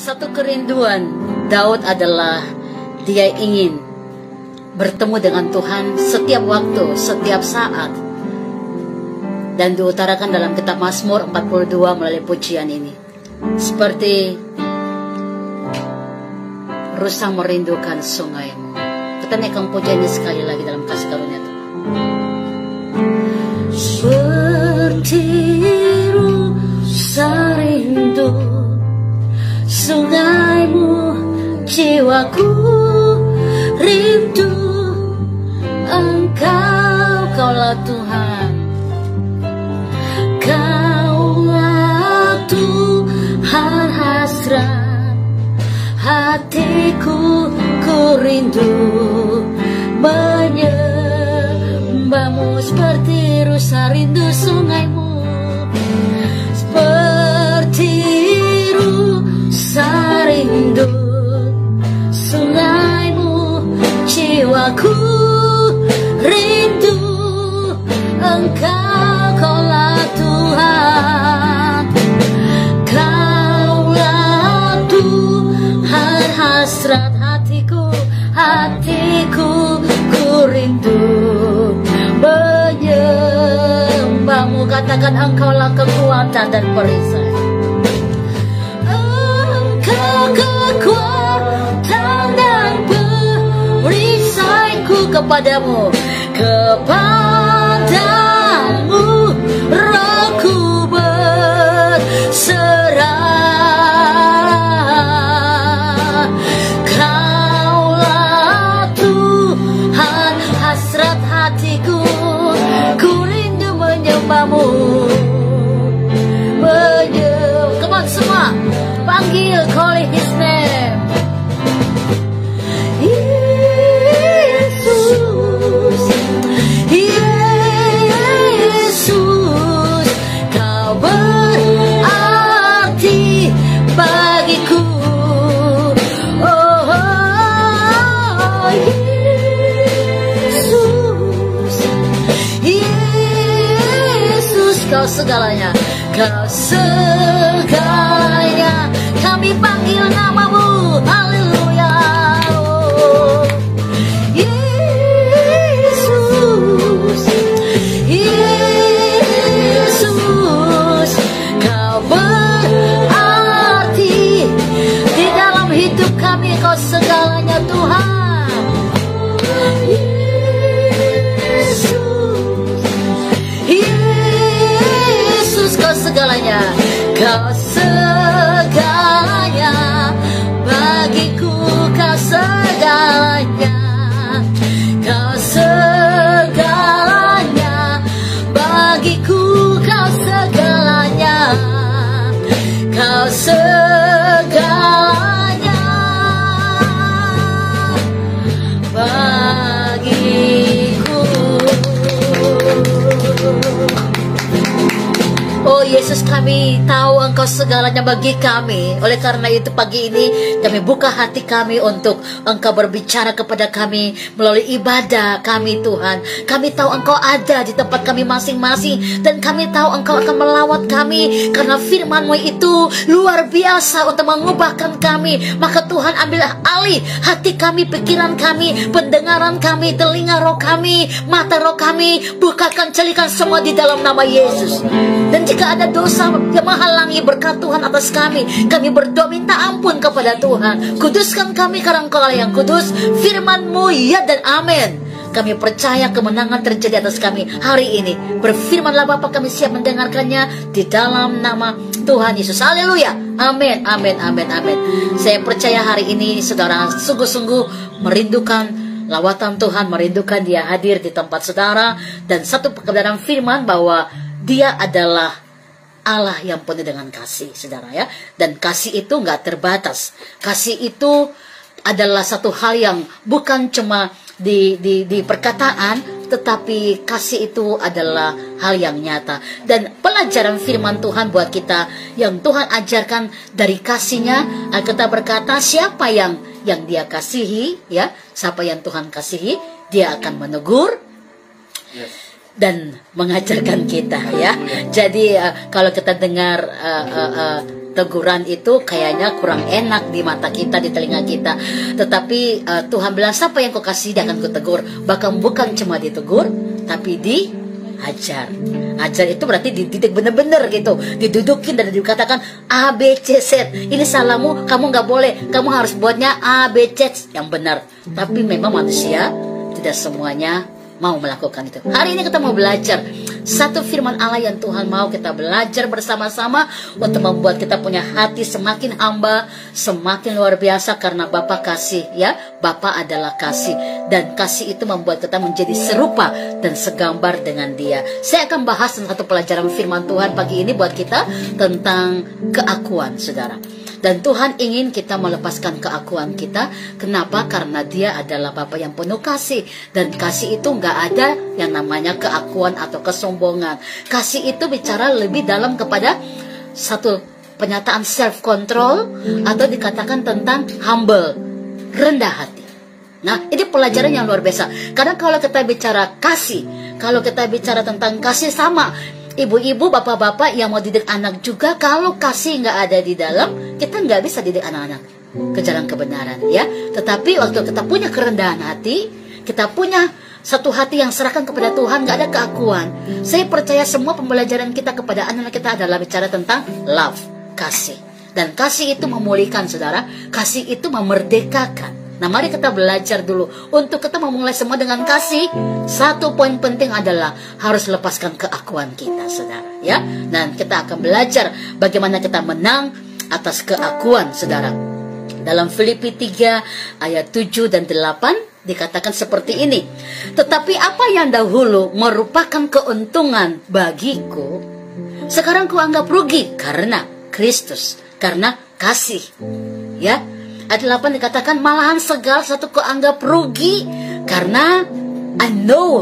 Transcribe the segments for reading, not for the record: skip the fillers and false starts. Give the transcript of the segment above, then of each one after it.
Satu kerinduan Daud adalah dia ingin bertemu dengan Tuhan setiap waktu, setiap saat. Dan diutarakan dalam kitab Mazmur 42 melalui pujian ini. Seperti rusa merindukan sungaimu. Kita naikkan pujian ini sekali lagi dalam kasih karunia Tuhan. Seperti rusa rindu sungaimu, jiwaku rindu Engkau, Kaulah Tuhan. Kaulah Tuhan hasrat hatiku, ku rindu menyembahmu seperti rusa rindu sungaimu, seperti rusa rindu sungaimu, jiwaku rindu Engkau, Kaulah Tuhan. Kaulah Tuhan hasrat hatiku, hatiku ku rindu menyembahmu. Katakan Engkaulah kekuatan dan perisai. Engkau kekuatan dan perisaiku, kepadamu, kepadamu rohku berserah. Kaulah Tuhan hasrat hatiku, ku rindu menyembahmu. Come on semua, panggil, call his name. Yesus, Yesus, kau berarti bagiku. Oh, Yesus, Yesus, kau segalanya, kau segalanya. Kami panggil namamu, haleluya. Oh, Yesus, Yesus, kau berarti di dalam hidup kami, kau segalanya Tuhan. Yesus, Yesus, kau segalanya, kau segalanya bagiku, kau segalanya, kau segalanya bagiku, kau segalanya, kau segalanya bagiku. Oh Yesus, kami tahu Engkau segalanya bagi kami. Oleh karena itu pagi ini kami buka hati kami untuk Engkau berbicara kepada kami melalui ibadah kami Tuhan. Kami tahu Engkau ada di tempat kami masing-masing, dan kami tahu Engkau akan melawat kami karena firman-Mu itu luar biasa untuk mengubahkan kami. Maka Tuhan, ambillah alih hati kami, pikiran kami, pendengaran kami, telinga roh kami, mata roh kami. Bukakan, celikan semua di dalam nama Yesus. Dan jika ada dosa yang menghalangi berkat Tuhan atas kami berdoa minta ampun kepada Tuhan. Kuduskan kami karena Engkau yang kudus. Firman-Mu ya dan amin. Kami percaya kemenangan terjadi atas kami hari ini. Berfirmanlah Bapa, kami siap mendengarkannya di dalam nama Tuhan Yesus. Haleluya. Amin, amin, amin, amin. Saya percaya hari ini saudara sungguh-sungguh merindukan lawatan Tuhan, merindukan Dia hadir di tempat saudara. Dan satu kebenaran firman bahwa Dia adalah Allah yang penuh dengan kasih, saudara ya. Dan kasih itu nggak terbatas. Kasih itu adalah satu hal yang bukan cuma di perkataan, tetapi kasih itu adalah hal yang nyata. Dan pelajaran firman Tuhan buat kita yang Tuhan ajarkan dari kasih-Nya, Alkitab berkata siapa yang Dia kasihi, ya, siapa yang Tuhan kasihi, Dia akan menegur. Yes. Dan mengajarkan kita, ya. Jadi kalau kita dengar teguran itu kayaknya kurang enak di mata kita, di telinga kita. Tetapi Tuhan bilang, siapa yang kau kasih dia akan kutegur. Bahkan bukan cuma ditegur, tapi diajar. Ajar itu berarti dididik benar-benar gitu, didudukin dan dikatakan A, B, C, Z. Ini salahmu, kamu nggak boleh, kamu harus buatnya A, B, C yang benar. Tapi memang manusia tidak semuanya mau melakukan itu. Hari ini kita mau belajar satu firman Allah yang Tuhan mau kita belajar bersama-sama untuk membuat kita punya hati semakin hamba, semakin luar biasa, karena Bapa kasih, ya. Bapa adalah kasih, dan kasih itu membuat kita menjadi serupa dan segambar dengan Dia. Saya akan bahas satu pelajaran firman Tuhan pagi ini buat kita tentang keakuan, saudara. Dan Tuhan ingin kita melepaskan keakuan kita. Kenapa? Karena Dia adalah Bapa yang penuh kasih. Dan kasih itu nggak ada yang namanya keakuan atau kesombongan. Kasih itu bicara lebih dalam kepada satu penyataan self-control, atau dikatakan tentang humble, rendah hati. Nah, ini pelajaran yang luar biasa. Karena kalau kita bicara kasih, kalau kita bicara tentang kasih, sama ibu-ibu, bapak-bapak yang mau didik anak juga, kalau kasih nggak ada di dalam, kita nggak bisa didik anak-anak ke jalan kebenaran, ya. Tetapi waktu kita punya kerendahan hati, kita punya satu hati yang serahkan kepada Tuhan, nggak ada keakuan. Saya percaya semua pembelajaran kita kepada anak-anak kita adalah bicara tentang love, kasih. Dan kasih itu memulihkan, saudara. Kasih itu memerdekakan. Nah, mari kita belajar dulu. Untuk kita memulai semua dengan kasih, satu poin penting adalah harus lepaskan keakuan kita, saudara, ya. Dan kita akan belajar bagaimana kita menang atas keakuan, saudara. Dalam Filipi 3 ayat 7 dan 8 dikatakan seperti ini. Tetapi apa yang dahulu merupakan keuntungan bagiku, sekarang kuanggap rugi karena Kristus, karena kasih, ya. Ayat 8 dikatakan, malahan segala satu kuanggap rugi karena I know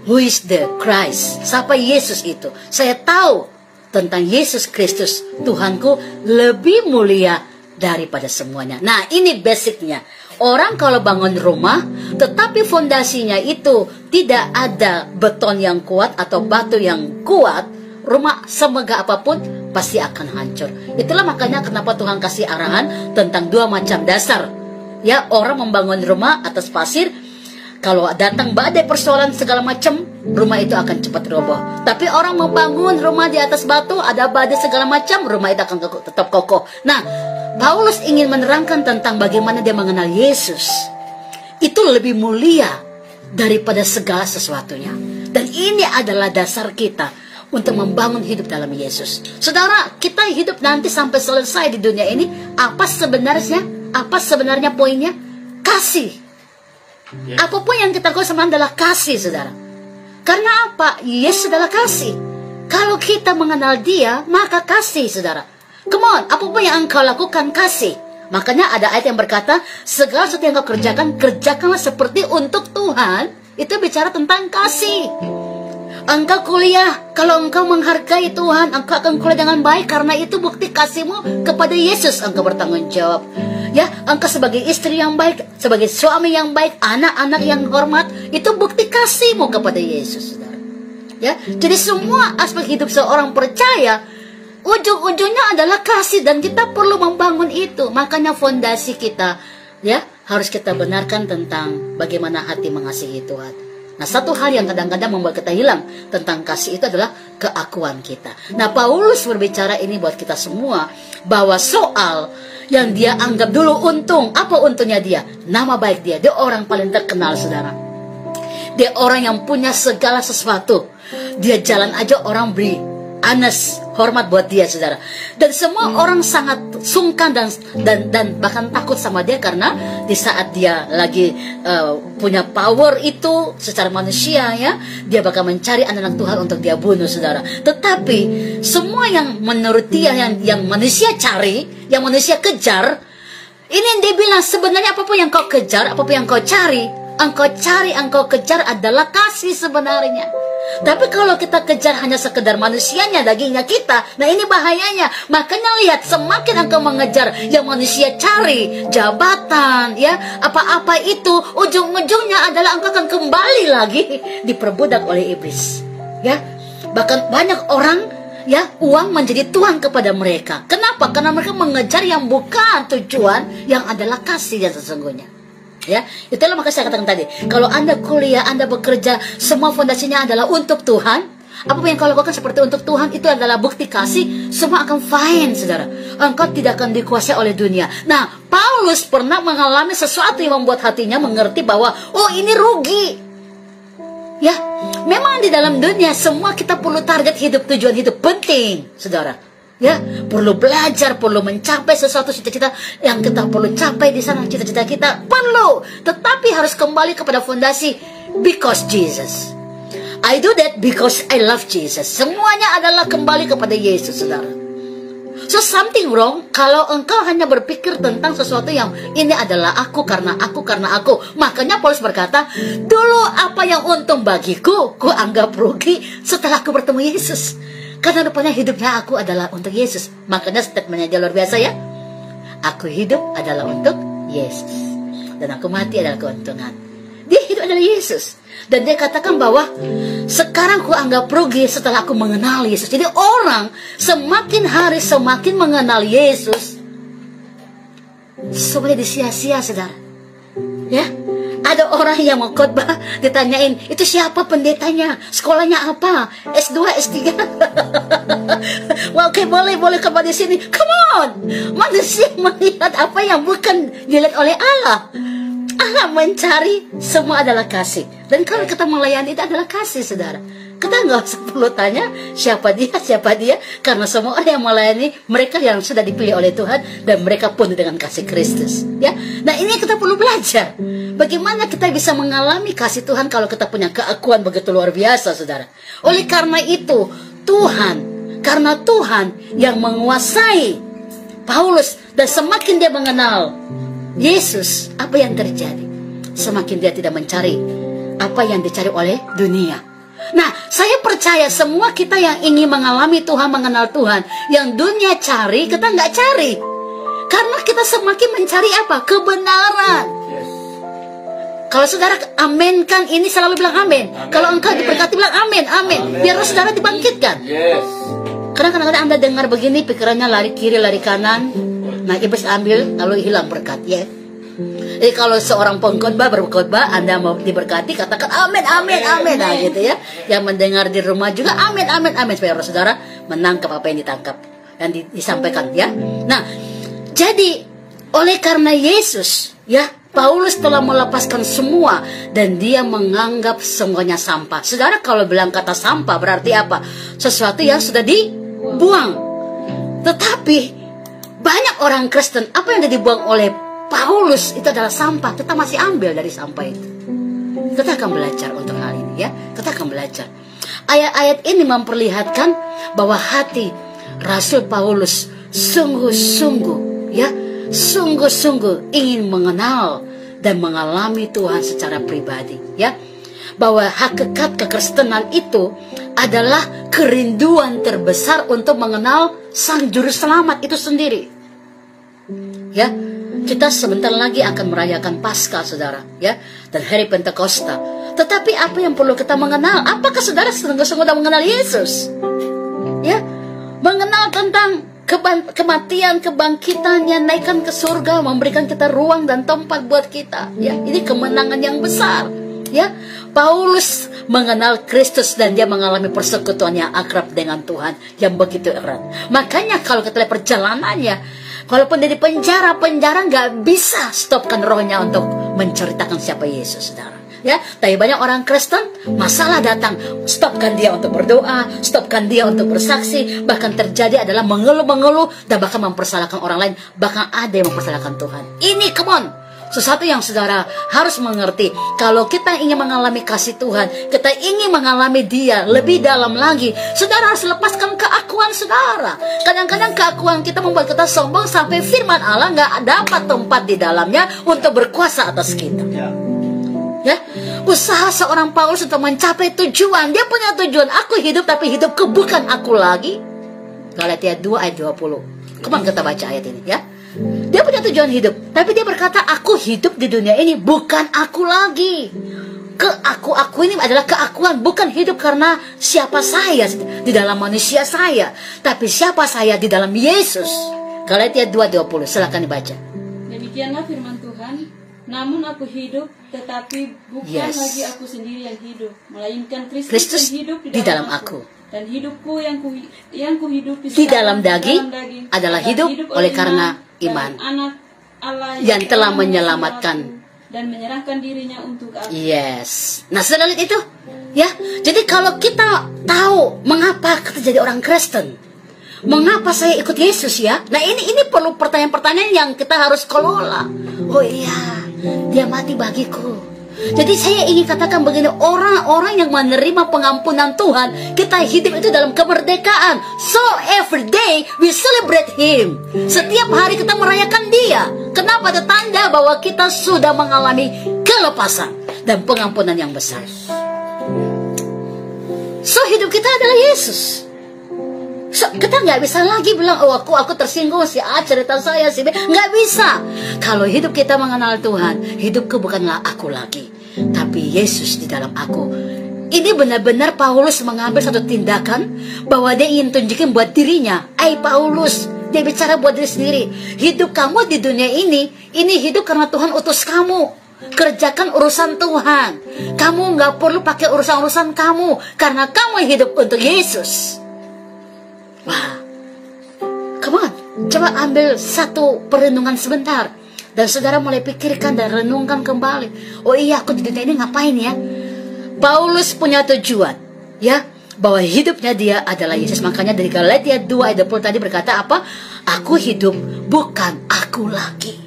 who is the Christ. Siapa Yesus itu? Saya tahu tentang Yesus Kristus, Tuhanku, lebih mulia daripada semuanya. Nah, ini basicnya. Orang kalau bangun rumah, tetapi fondasinya itu tidak ada beton yang kuat atau batu yang kuat, rumah semegah apapun pasti akan hancur. Itulah makanya kenapa Tuhan kasih arahan tentang dua macam dasar. Ya, orang membangun rumah atas pasir, kalau datang badai persoalan segala macam, rumah itu akan cepat roboh. Tapi orang membangun rumah di atas batu, ada badai segala macam, rumah itu akan tetap kokoh. Nah, Paulus ingin menerangkan tentang bagaimana dia mengenal Yesus. Itu lebih mulia daripada segala sesuatunya. Dan ini adalah dasar kita untuk membangun hidup dalam Yesus. Saudara, kita hidup nanti sampai selesai di dunia ini, apa sebenarnya poinnya? Kasih. Apapun yang kita lakukan sebenarnya adalah kasih, saudara. Karena apa? Yesus adalah kasih. Kalau kita mengenal Dia, maka kasih, saudara. Come on, apapun yang engkau lakukan, kasih. Makanya ada ayat yang berkata, segala sesuatu yang kau kerjakan, kerjakanlah seperti untuk Tuhan. Itu bicara tentang kasih. Engkau kuliah, kalau engkau menghargai Tuhan, engkau akan kuliah dengan baik, karena itu bukti kasihmu kepada Yesus. Engkau bertanggung jawab, ya. Engkau sebagai istri yang baik, sebagai suami yang baik, anak-anak yang hormat, itu bukti kasihmu kepada Yesus, saudara. Ya, jadi semua aspek hidup seorang percaya ujung-ujungnya adalah kasih, dan kita perlu membangun itu. Makanya fondasi kita, ya, harus kita benarkan tentang bagaimana hati mengasihi Tuhan. Nah, satu hal yang kadang-kadang membuat kita hilang tentang kasih itu adalah keakuan kita. Nah, Paulus berbicara ini buat kita semua, bahwa soal yang dia anggap dulu untung, apa untungnya dia? Nama baik dia. Dia orang paling terkenal, saudara. Dia orang yang punya segala sesuatu. Dia jalan aja orang beri honest, hormat buat dia, saudara. Dan semua orang sangat sungkan dan bahkan takut sama dia, karena di saat dia lagi punya power itu secara manusia, ya, dia bakal mencari anak-anak Tuhan untuk dia bunuh, saudara. Tetapi semua yang menurut dia, yang manusia cari, yang manusia kejar, ini yang dia bilang, sebenarnya apapun yang kau kejar, apapun yang kau cari, engkau kejar adalah kasih sebenarnya. Tapi kalau kita kejar hanya sekedar manusianya, dagingnya kita, nah ini bahayanya. Makanya lihat, semakin engkau mengejar yang manusia cari, jabatan, ya, apa-apa itu, ujung-ujungnya adalah engkau akan kembali lagi diperbudak oleh iblis, ya. Bahkan banyak orang ya, uang menjadi tuan kepada mereka. Kenapa? Karena mereka mengejar yang bukan tujuan, yang adalah kasih yang sesungguhnya. Ya, itulah maka saya katakan tadi, kalau Anda kuliah, Anda bekerja, semua fondasinya adalah untuk Tuhan. Apa yang kau lakukan seperti untuk Tuhan, itu adalah bukti kasih, semua akan fine, saudara. Engkau tidak akan dikuasai oleh dunia. Nah, Paulus pernah mengalami sesuatu yang membuat hatinya mengerti bahwa, oh, ini rugi. Ya, memang di dalam dunia semua kita perlu target hidup, tujuan hidup penting, saudara. Ya, perlu belajar, perlu mencapai sesuatu cita-cita yang kita perlu capai di sana, cita-cita kita perlu. Tetapi harus kembali kepada fondasi, because Jesus. I do that because I love Jesus. Semuanya adalah kembali kepada Yesus, saudara. So something wrong kalau engkau hanya berpikir tentang sesuatu yang ini adalah aku karena aku karena aku. Makanya Paulus berkata, dulu apa yang untung bagiku, ku anggap rugi setelah aku bertemu Yesus. Karena rupanya hidupnya aku adalah untuk Yesus. Makanya statementnya dia luar biasa, ya. Aku hidup adalah untuk Yesus, dan aku mati adalah keuntungan. Dia hidup adalah Yesus. Dan dia katakan bahwa sekarang ku anggap rugi setelah aku mengenal Yesus. Jadi orang semakin hari semakin mengenal Yesus, sebenarnya disia-sia, saudara. Ya, ada orang yang mau khotbah, ditanyain, itu siapa pendetanya, sekolahnya apa, S2, S3. Well, oke, boleh khotbah di sini. Come on, manusia melihat apa yang bukan dilihat oleh Allah. Allah mencari semua adalah kasih. Dan kalau kita melayani itu adalah kasih, saudara. Kita nggak usah perlu tanya siapa dia. Karena semua orang yang melayani, mereka yang sudah dipilih oleh Tuhan, dan mereka pun dengan kasih Kristus, ya. Nah, ini kita perlu belajar. Bagaimana kita bisa mengalami kasih Tuhan kalau kita punya keakuan begitu luar biasa, saudara. Oleh karena itu, karena Tuhan yang menguasai Paulus, dan semakin dia mengenal Yesus, apa yang terjadi? Semakin dia tidak mencari apa yang dicari oleh dunia. Nah, saya percaya semua kita yang ingin mengalami Tuhan, mengenal Tuhan, yang dunia cari, kita nggak cari. Karena kita semakin mencari apa? Kebenaran. Yes. Kalau saudara amenkan ini, selalu bilang amin. Kalau engkau diberkati, bilang amin, amin. Biar saudara dibangkitkan. Yes. Karena kadang-kadang Anda dengar begini, pikirannya lari kiri, lari kanan. Nah, iblis ambil, lalu hilang berkat, ya. Jadi kalau seorang pengkhotbah berkhotbah, Anda mau diberkati, katakan amin, amin, amin. Nah, gitu, ya. Yang mendengar di rumah juga amin, amin, amin. Supaya saudara menangkap apa yang ditangkap dan disampaikan, ya. Nah, jadi oleh karena Yesus, ya, Paulus telah melepaskan semua, dan dia menganggap semuanya sampah. Saudara, kalau bilang kata sampah berarti apa? Sesuatu yang sudah dibuang. Tetapi banyak orang Kristen, apa yang dibuang oleh Paulus itu adalah sampah. Kita masih ambil dari sampah itu. Kita akan belajar untuk hal ini, ya. Kita akan belajar. Ayat-ayat ini memperlihatkan bahwa hati Rasul Paulus sungguh-sungguh, ya, sungguh-sungguh ingin mengenal dan mengalami Tuhan secara pribadi, ya. Bahwa hakikat kekristenan itu adalah kerinduan terbesar untuk mengenal Sang Juru Selamat itu sendiri. Ya, kita sebentar lagi akan merayakan Paskah, saudara, ya, dan hari Pentakosta. Tetapi apa yang perlu kita mengenal? Apakah saudara sungguh-sungguh sudah mengenal Yesus? Ya, mengenal tentang kematian, kebangkitannya, naikkan ke surga, memberikan kita ruang dan tempat buat kita. Ya, ini kemenangan yang besar. Ya, Paulus mengenal Kristus dan dia mengalami persekutuan yang akrab dengan Tuhan yang begitu erat. Makanya kalau kita lihat perjalanannya, walaupun dia di penjara nggak bisa stopkan rohnya untuk menceritakan siapa Yesus, saudara. Ya, tapi banyak orang Kristen, masalah datang, stopkan dia untuk berdoa, stopkan dia untuk bersaksi, bahkan terjadi adalah mengeluh-mengeluh dan bahkan mempersalahkan orang lain, bahkan ada yang mempersalahkan Tuhan. Ini, come on, sesuatu yang saudara harus mengerti. Kalau kita ingin mengalami kasih Tuhan, kita ingin mengalami Dia lebih dalam lagi, saudara harus lepaskan keakuan saudara. Kadang-kadang keakuan kita membuat kita sombong sampai firman Allah nggak dapat tempat di dalamnya untuk berkuasa atas kita. Ya, usaha seorang Paulus untuk mencapai tujuan. Dia punya tujuan, aku hidup tapi hidupku bukan aku lagi. Galatia 2 ayat 20. Kemana kita baca ayat ini, ya. Dia punya tujuan hidup, tapi dia berkata, aku hidup di dunia ini bukan aku lagi. Aku ini adalah keakuan, bukan hidup karena siapa saya, di dalam manusia saya, tapi siapa saya di dalam Yesus. Galatia 2:20, silakan dibaca. Demikianlah firman Tuhan, namun aku hidup, tetapi bukan lagi aku sendiri yang hidup, melainkan Kristus yang hidup di dalam aku. Dan hidupku yang kuhidupi di dalam daging adalah hidup oleh karena iman Anak Allah yang telah menyelamatkan dan menyerahkan dirinya untuk aku. Yes. Nah, sudah lihat itu, ya. Jadi kalau kita tahu mengapa kita jadi orang Kristen, mengapa saya ikut Yesus, ya. Nah, ini perlu pertanyaan-pertanyaan yang kita harus kelola. Oh iya, dia mati bagiku. Jadi saya ingin katakan begini, orang-orang yang menerima pengampunan Tuhan, kita hidup itu dalam kemerdekaan. So every day we celebrate Him. Setiap hari kita merayakan Dia. Kenapa? Ada tanda bahwa kita sudah mengalami kelepasan dan pengampunan yang besar. So hidup kita adalah Yesus. So, kita nggak bisa lagi bilang, oh aku tersinggung, si A cerita saya, si B. Nggak bisa. Kalau hidup kita mengenal Tuhan, hidupku bukanlah aku lagi, tapi Yesus di dalam aku. Ini benar-benar Paulus mengambil satu tindakan bahwa dia ingin tunjukin buat dirinya. Paulus, dia bicara buat diri sendiri. Hidup kamu di dunia ini hidup karena Tuhan utus kamu. Kerjakan urusan Tuhan. Kamu nggak perlu pakai urusan-urusan kamu, karena kamu hidup untuk Yesus. Wah, come on, coba ambil satu perenungan sebentar, dan saudara mulai pikirkan dan renungkan kembali. Oh iya, aku di dunia ini ngapain ya? Paulus punya tujuan, ya, bahwa hidupnya dia adalah Yesus. Makanya dari Galatia 2:20 tadi berkata apa? Aku hidup bukan aku lagi.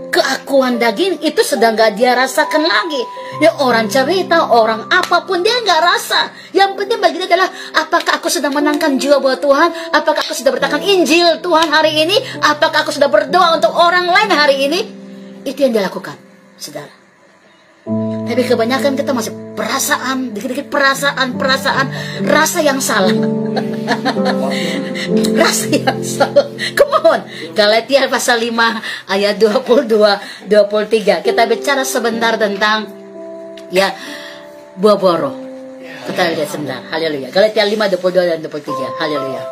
Keakuan daging itu sedang gak dia rasakan lagi. Ya, orang cerita, orang apapun dia gak rasa. Yang penting bagi dia adalah, apakah aku sedang menangkan jiwa buat Tuhan? Apakah aku sudah beritakan Injil Tuhan hari ini? Apakah aku sudah berdoa untuk orang lain hari ini? Itu yang dia lakukan, saudara. Tapi kebanyakan kita masih perasaan, dikit-dikit perasaan, rasa yang salah. Rasa yang salah. Come on. Galatia pasal 5 ayat 22-23. Kita bicara sebentar tentang, ya, buah-buah roh. Kita lihat sebentar. Haleluya. Galatia 5:22 dan 23. Haleluya.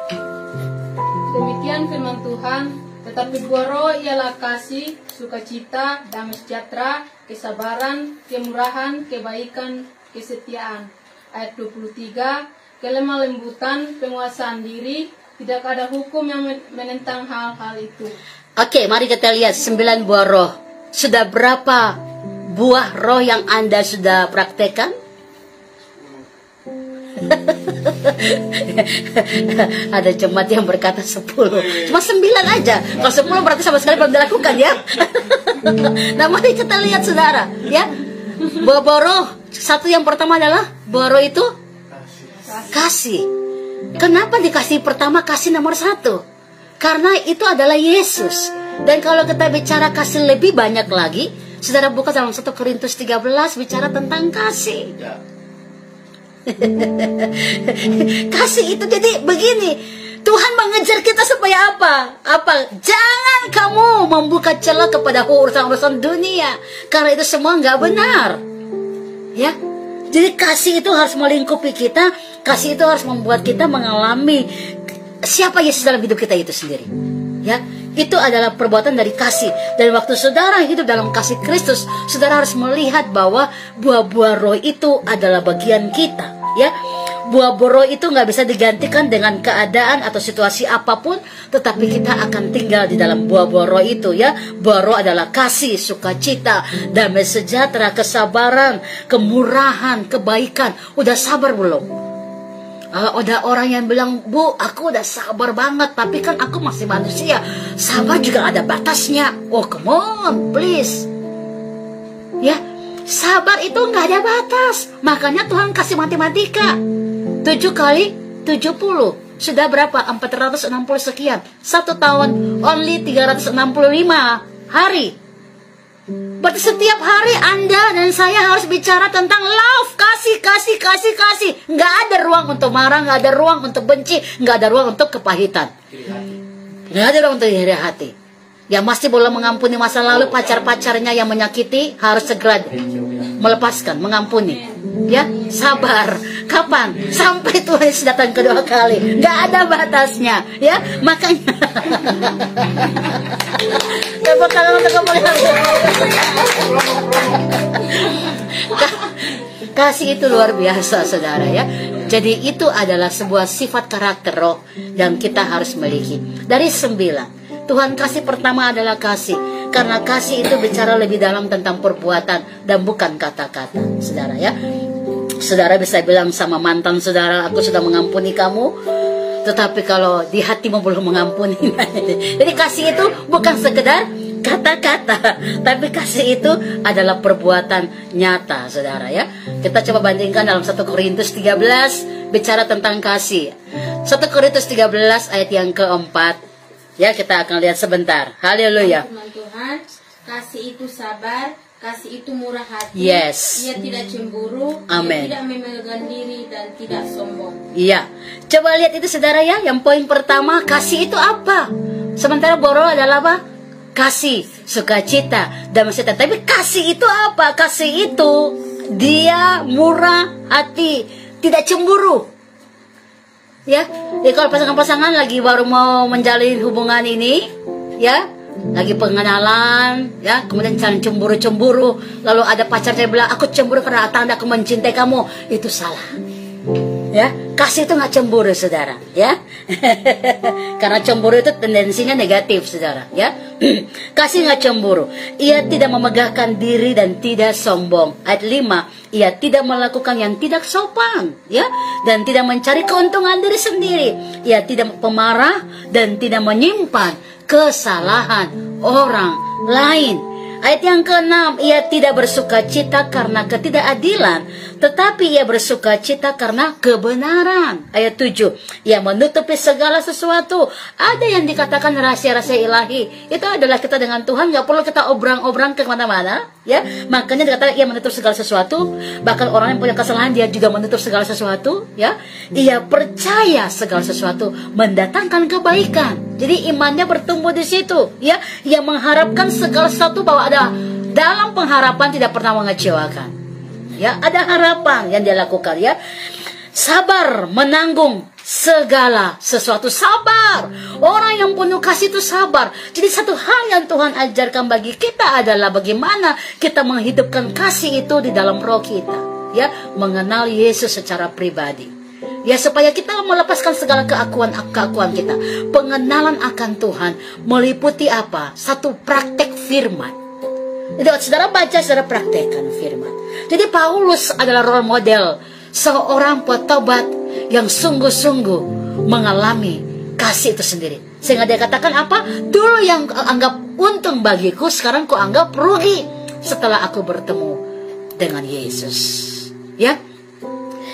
Demikian firman Tuhan. Tetapi buah roh ialah kasih, sukacita, damai sejahtera, kesabaran, kemurahan, kebaikan, kesetiaan. Ayat 23, kelemah lembutan, penguasaan diri, tidak ada hukum yang menentang hal-hal itu. Oke, mari kita lihat 9 buah roh. Sudah berapa buah roh yang Anda sudah praktekkan? Ada jemaat yang berkata 10. Cuma 9 aja. Kalau 10 berarti sama sekali belum dilakukan, ya. Nah, mari kita lihat, saudara, ya. Buah roh, satu yang pertama adalah buah roh itu kasih. Kenapa dikasih pertama, kasih nomor 1? Karena itu adalah Yesus. Dan kalau kita bicara kasih lebih banyak lagi, saudara buka dalam 1 Korintus 13 bicara tentang kasih. Kasih itu, jadi begini, Tuhan mengejar kita supaya apa? Jangan kamu membuka celah kepada urusan-urusan dunia, karena itu semua nggak benar, ya. Jadi kasih itu harus melingkupi kita. Kasih itu harus membuat kita mengalami siapa Yesus dalam hidup kita itu sendiri, ya. Itu adalah perbuatan dari kasih. Dan waktu saudara hidup dalam kasih Kristus, saudara harus melihat bahwa buah-buah roh itu adalah bagian kita, ya. Buah-buah roh itu nggak bisa digantikan dengan keadaan atau situasi apapun, tetapi kita akan tinggal di dalam buah-buah roh itu, ya. Buah roh adalah kasih, sukacita, damai sejahtera, kesabaran, kemurahan, kebaikan. Udah sabar belum? Ada orang yang bilang, Bu, aku udah sabar banget, tapi kan aku masih manusia. Sabar juga ada batasnya. Oh, come on, please. Ya, sabar itu nggak ada batas. Makanya Tuhan kasih matematika. 7 kali 70. Sudah berapa? 460 sekian. 1 tahun, only 365 hari. Berarti setiap hari Anda dan saya harus bicara tentang love, kasih. Nggak ada ruang untuk marah, nggak ada ruang untuk benci, nggak ada ruang untuk kepahitan, nggak ada ruang untuk iri hati. Yang masih boleh mengampuni masa lalu, pacar-pacarnya yang menyakiti harus segera melepaskan, mengampuni. Ya, sabar. Kapan? Sampai Tuhan Yesus datang kedua kali. Gak ada batasnya. Ya, makanya. Kasih itu luar biasa, saudara ya. Jadi itu adalah sebuah sifat karakter roh yang kita harus miliki. Dari 9. Tuhan kasih pertama adalah kasih. Karena kasih itu bicara lebih dalam tentang perbuatan dan bukan kata-kata, saudara ya. Saudara bisa bilang sama mantan saudara, aku sudah mengampuni kamu, tetapi kalau di hatimu belum mengampuni. Jadi kasih itu bukan sekedar kata-kata, tapi kasih itu adalah perbuatan nyata, saudara ya. Kita coba bandingkan dalam 1 Korintus 13 bicara tentang kasih. 1 Korintus 13 ayat yang keempat. Ya, kita akan lihat sebentar. Haleluya. Firman Tuhan, kasih itu sabar, kasih itu murah hati. Yes. Ia tidak cemburu, Amen. ia tidak memegang diri dan tidak sombong. Iya. Coba lihat itu saudara ya. Yang poin pertama, kasih itu apa? Sementara boro adalah apa? Kasih, sukacita, damai sejahtera. Tapi kasih itu apa? Kasih itu dia murah hati, tidak cemburu. Ya, jadi kalau pasangan-pasangan lagi baru mau menjalin hubungan ini, ya, lagi pengenalan, ya, kemudian saling cemburu-cemburu, lalu ada pacarnya bilang, aku cemburu karena tanda aku mencintai kamu, itu salah. Ya, kasih itu nggak cemburu, saudara, ya. Karena cemburu itu tendensinya negatif, saudara, ya. Kasih nggak cemburu. Ia tidak memegahkan diri dan tidak sombong. Ayat 5, ia tidak melakukan yang tidak sopan, ya, dan tidak mencari keuntungan diri sendiri. Ia tidak pemarah dan tidak menyimpan kesalahan orang lain. Ayat yang ke-6, ia tidak bersuka cita karena ketidakadilan, tetapi ia bersuka cita karena kebenaran. Ayat 7, ia menutupi segala sesuatu. Ada yang dikatakan rahasia-rahasia ilahi. Itu adalah kita dengan Tuhan, gak perlu kita obrang-obrang ke mana-mana, ya. Makanya dikatakan ia menutup segala sesuatu. Bahkan orang yang punya kesalahan, dia juga menutup segala sesuatu, ya. Ia percaya segala sesuatu mendatangkan kebaikan. Jadi imannya bertumbuh di situ, ya. Ia mengharapkan segala sesuatu, bahwa ada dalam pengharapan tidak pernah mengecewakan. Ya, ada harapan yang dia lakukan, ya. Sabar menanggung segala sesuatu, sabar. Orang yang penuh kasih itu sabar. Jadi satu hal yang Tuhan ajarkan bagi kita adalah bagaimana kita menghidupkan kasih itu di dalam roh kita, ya, mengenal Yesus secara pribadi. Ya, supaya kita melepaskan segala keakuan kita. Pengenalan akan Tuhan meliputi apa? Satu, praktek firman. Jadi saudara baca, saudara praktekkan firman. Jadi Paulus adalah role model seorang petobat yang sungguh-sungguh mengalami kasih itu sendiri. Sehingga dia katakan apa? Dulu yang anggap untung bagiku, sekarang ku anggap rugi setelah aku bertemu dengan Yesus. Ya,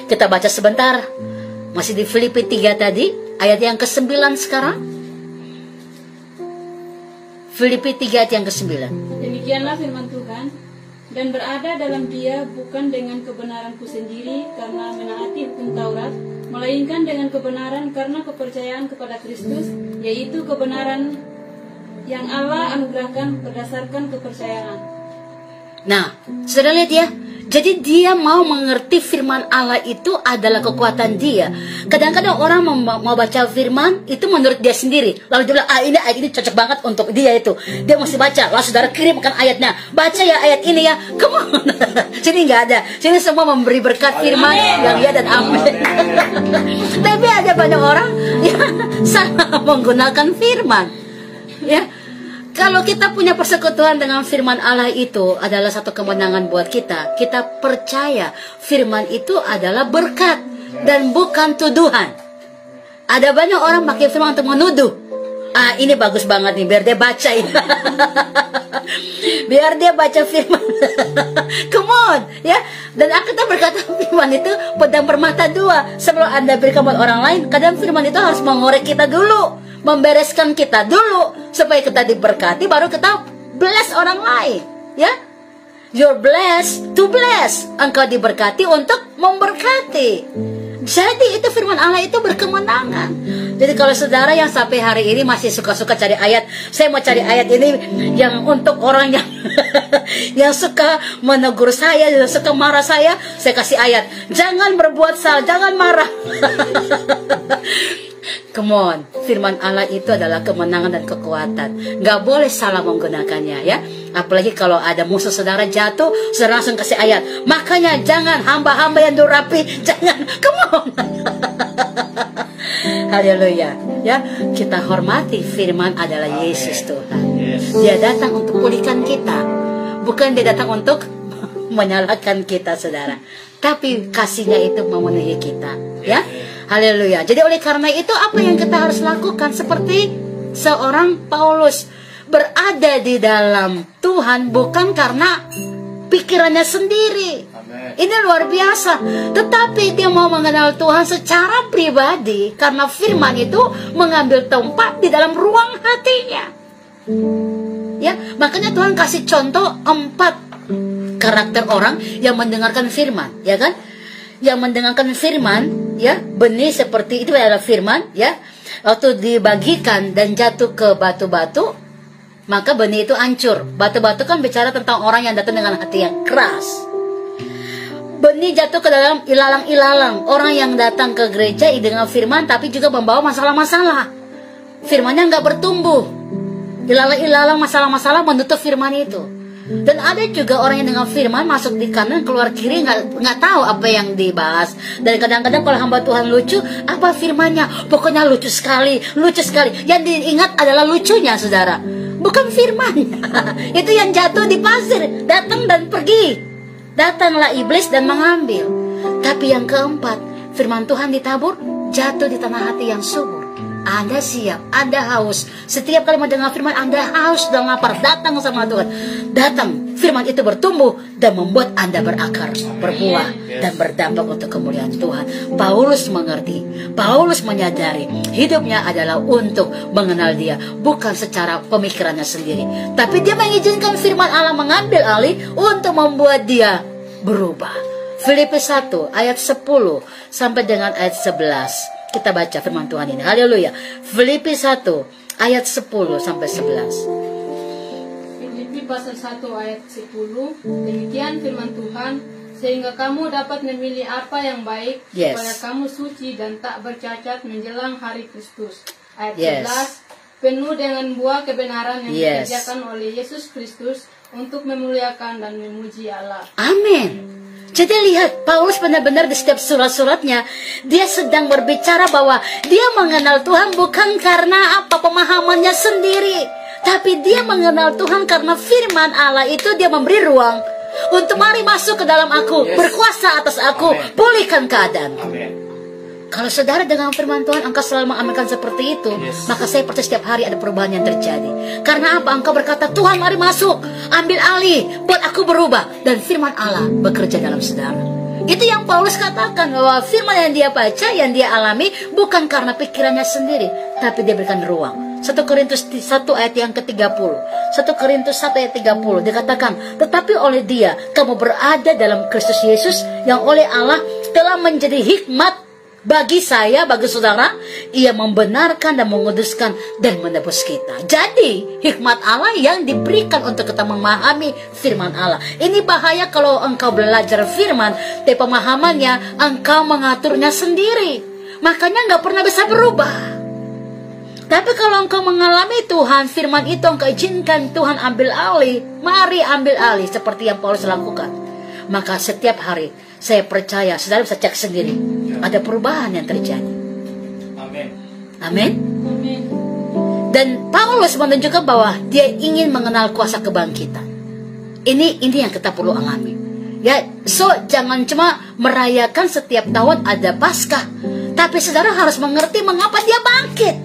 kita baca sebentar. Masih di Filipi 3 tadi, ayat yang ke-9 sekarang. Filipi 3 ayat yang ke-9. Demikianlah firman Tuhan, dan berada dalam Dia bukan dengan kebenaranku sendiri karena menaati hukum Taurat, melainkan dengan kebenaran karena kepercayaan kepada Kristus, yaitu kebenaran yang Allah anugerahkan berdasarkan kepercayaan. Nah, saudara lihat ya. Jadi dia mau mengerti firman Allah itu adalah kekuatan dia. Kadang-kadang orang mau baca firman itu menurut dia sendiri. Lalu dia bilang, ini ayat ini cocok banget untuk dia itu. Dia mesti baca. Lalu saudara kirimkan ayatnya. Baca ya ayat ini ya. Come on. Jadi nggak ada. Jadi semua memberi berkat firman yang ya dan amin. Tapi ada banyak orang yang salah menggunakan firman. Ya. Kalau kita punya persekutuan dengan firman Allah, itu adalah satu kemenangan buat kita. Kita percaya firman itu adalah berkat dan bukan tuduhan. Ada banyak orang pakai firman untuk menuduh. Ini bagus banget nih, biar dia baca ini. Biar dia baca firman. Come on, ya. Dan kita berkata firman itu pedang bermata dua. Sebelum Anda berikan buat orang lain, kadang firman itu harus mengorek kita dulu, membereskan kita dulu, supaya kita diberkati, baru kita bless orang lain, ya. You're blessed to bless. Engkau diberkati untuk memberkati. Jadi itu firman Allah itu berkemenangan. Jadi kalau saudara yang sampai hari ini masih suka-suka cari ayat, saya mau cari ayat ini yang untuk orang yang yang suka menegur saya, yang suka marah saya kasih ayat. Jangan berbuat salah, jangan marah. Come on, firman Allah itu adalah kemenangan dan kekuatan. Gak boleh salah menggunakannya ya. Apalagi kalau ada musuh saudara jatuh, saudara langsung kasih ayat. Makanya jangan hamba-hamba yang durapi, jangan. Come on. Haleluya. Ya, kita hormati firman adalah Yesus Tuhan. Dia datang untuk pulihkan kita. Bukan dia datang untuk menyalahkan kita, saudara. Tapi kasihnya itu memenuhi kita, ya. Haleluya. Jadi oleh karena itu apa yang kita harus lakukan? Seperti seorang Paulus berada di dalam Tuhan bukan karena pikirannya sendiri. Ini luar biasa. Tetapi dia mau mengenal Tuhan secara pribadi karena firman itu mengambil tempat di dalam ruang hatinya. Ya, makanya Tuhan kasih contoh 4 karakter orang yang mendengarkan firman, ya kan? Yang mendengarkan firman, ya, benih seperti itu adalah firman, ya. Waktu dibagikan dan jatuh ke batu-batu, maka benih itu hancur. Batu-batu kan bicara tentang orang yang datang dengan hati yang keras. Benih jatuh ke dalam ilalang-ilalang, orang yang datang ke gereja dengan firman tapi juga membawa masalah-masalah. Firmannya nggak bertumbuh. Ilalang-ilalang masalah-masalah menutup firman itu. Dan ada juga orang yang dengan firman masuk di kanan keluar kiri nggak tahu apa yang dibahas. Dan kadang-kadang kalau hamba Tuhan lucu, apa firmannya? Pokoknya lucu sekali, lucu sekali. Yang diingat adalah lucunya, saudara, bukan firmannya. Itu yang jatuh di pasir, datang dan pergi. Datanglah iblis dan mengambil. Tapi yang keempat, firman Tuhan ditabur, jatuh di tanah hati yang subur. Anda siap, Anda haus. Setiap kali mendengar firman, Anda haus dan lapar. Datang sama Tuhan. Datang, firman itu bertumbuh dan membuat Anda berakar, berbuah, dan berdampak untuk kemuliaan Tuhan. Paulus mengerti, Paulus menyadari hidupnya adalah untuk mengenal Dia, bukan secara pemikirannya sendiri. Tapi dia mengizinkan firman Allah mengambil alih untuk membuat dia berubah. Filipi 1 ayat 10 sampai dengan ayat 11. Kita baca firman Tuhan ini. Haleluya. Filipi 1 ayat 10 sampai 11. Filipi pasal 1 ayat 10. Demikian firman Tuhan, sehingga kamu dapat memilih apa yang baik, supaya kamu suci dan tak bercacat menjelang hari Kristus. Ayat 11. Penuh dengan buah kebenaran yang dikerjakan oleh Yesus Kristus untuk memuliakan dan memuji Allah. Amin. Jadi lihat, Paulus benar-benar di setiap surat-suratnya dia sedang berbicara bahwa dia mengenal Tuhan bukan karena apa pemahamannya sendiri, tapi dia mengenal Tuhan karena firman Allah itu dia memberi ruang untuk mari masuk ke dalam aku, berkuasa atas aku, pulihkan keadaan. Kalau saudara dengan firman Tuhan engkau selalu mengamalkan seperti itu, maka saya percaya setiap hari ada perubahan yang terjadi. Karena apa? Engkau berkata, Tuhan mari masuk, ambil alih, buat aku berubah. Dan firman Allah bekerja dalam saudara. Itu yang Paulus katakan, bahwa firman yang dia baca, yang dia alami, bukan karena pikirannya sendiri, tapi dia berikan ruang. 1 Korintus 1 ayat yang ke-30. 1 Korintus 1 ayat 30 dikatakan, tetapi oleh Dia kamu berada dalam Kristus Yesus, yang oleh Allah telah menjadi hikmat bagi saya, bagi saudara. Ia membenarkan dan menguduskan dan menebus kita. Jadi hikmat Allah yang diberikan untuk kita memahami firman Allah. Ini bahaya kalau engkau belajar firman, tapi pemahamannya engkau mengaturnya sendiri, makanya nggak pernah bisa berubah. Tapi kalau engkau mengalami Tuhan, firman itu engkau izinkan Tuhan ambil alih, mari ambil alih seperti yang Paulus lakukan, maka setiap hari saya percaya saudara bisa cek sendiri, ada perubahan yang terjadi. Amin. Amin. Dan Paulus menunjukkan bahwa dia ingin mengenal kuasa kebangkitan. Ini yang kita perlu alami. Ya, so jangan cuma merayakan setiap tahun ada Paskah, tapi saudara harus mengerti mengapa dia bangkit.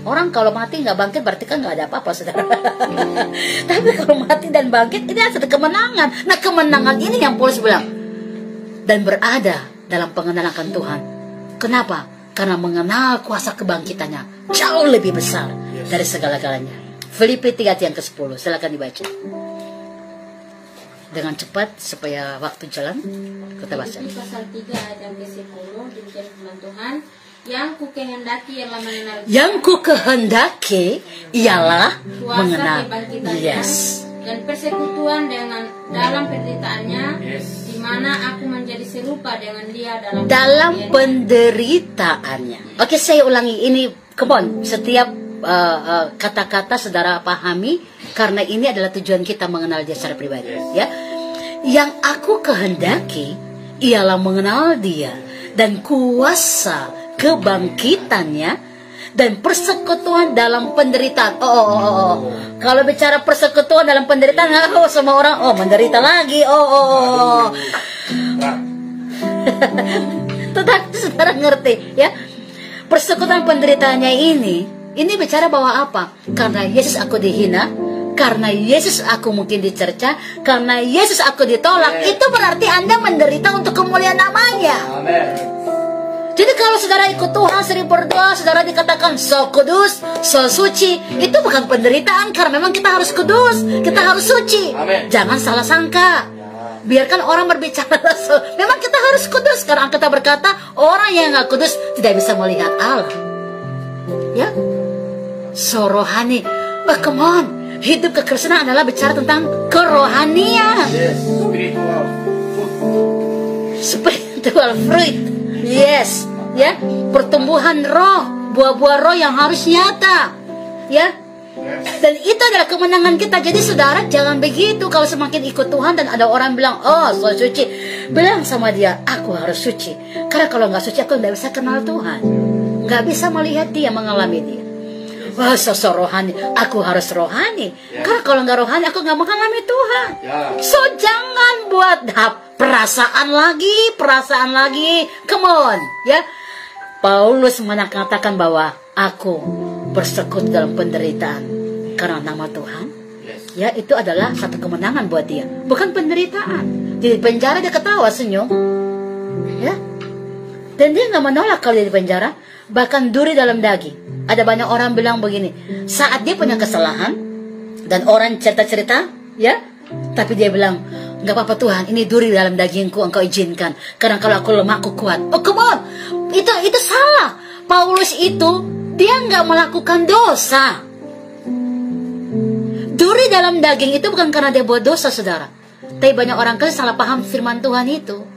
Orang kalau mati nggak bangkit berarti kan nggak ada apa-apa, saudara. Tapi kalau mati dan bangkit ini ada kemenangan. Nah, kemenangan ini yang Paulus bilang, dan berada dalam pengenalan akan Tuhan. Kenapa? Karena mengenal kuasa kebangkitannya jauh lebih besar dari segala-galanya. Filipi 3 yang ke-10, silakan dibaca dengan cepat supaya waktu jalan. Kita baca. Filipi pasal 3 ayat yang ke-10, demikian firman Tuhan. Yang ku kehendaki ialah mengenal Yang ku kehendaki ialah kuasa mengenal. kebangkitannya Yes. dan persekutuan dengan dalam penderitaannya, Yes. di mana aku menjadi serupa dengan dia dalam Dalam kematian. penderitaannya. Oke, saya ulangi ini. Come on, setiap kata-kata saudara pahami, karena ini adalah tujuan kita mengenal dia secara pribadi. Ya, yang aku kehendaki ialah mengenal dia dan kuasa kebangkitannya dan persekutuan dalam penderitaan. Kalau bicara persekutuan dalam penderitaan, semua orang menderita lagi. Tetapi saudara ngerti ya, persekutuan penderitaannya ini bicara bahwa apa? Karena Yesus aku dihina, karena Yesus aku mungkin dicerca, karena Yesus aku ditolak. Itu berarti Anda menderita untuk kemuliaan namanya. Amin. Jadi kalau saudara ikut Tuhan, sering berdoa, saudara dikatakan so kudus, so suci, itu bukan penderitaan, karena memang kita harus kudus, kita harus suci. Amin. Jangan salah sangka. Biarkan orang berbicara. Memang kita harus kudus, karena kita berkata orang yang nggak kudus tidak bisa melihat Allah. Ya, so rohani. Come on, hidup kekristenan adalah bicara tentang kerohanian. Yes. Spiritual fruit. Yes, ya, pertumbuhan roh, buah-buah roh yang harus nyata, ya. Dan itu adalah kemenangan kita. Jadi saudara jangan begitu. Kalau semakin ikut Tuhan dan ada orang bilang, so suci, bilang sama dia, aku harus suci. Karena kalau nggak suci aku nggak bisa kenal Tuhan, nggak bisa melihat dia, mengalami dia. Wah, sosok rohani, aku harus rohani. Karena kalau nggak rohani aku nggak mengalami Tuhan. So jangan buat perasaan lagi. Come on, ya. Paulus mengatakan bahwa aku bersekutu dalam penderitaan karena nama Tuhan. Ya, itu adalah satu kemenangan buat dia, bukan penderitaan. Di penjara dia ketawa senyum, ya. Dan dia nggak menolak kalau dia di penjara. Bahkan duri dalam daging. Ada banyak orang bilang begini, saat dia punya kesalahan dan orang cerita-cerita, ya, tapi dia bilang, nggak apa-apa Tuhan, ini duri dalam dagingku, engkau izinkan, karena kalau aku lemah aku kuat. Oh come on, itu salah. Paulus itu dia nggak melakukan dosa. Duri dalam daging itu bukan karena dia buat dosa, saudara. Tapi banyak orang kan salah paham firman Tuhan itu.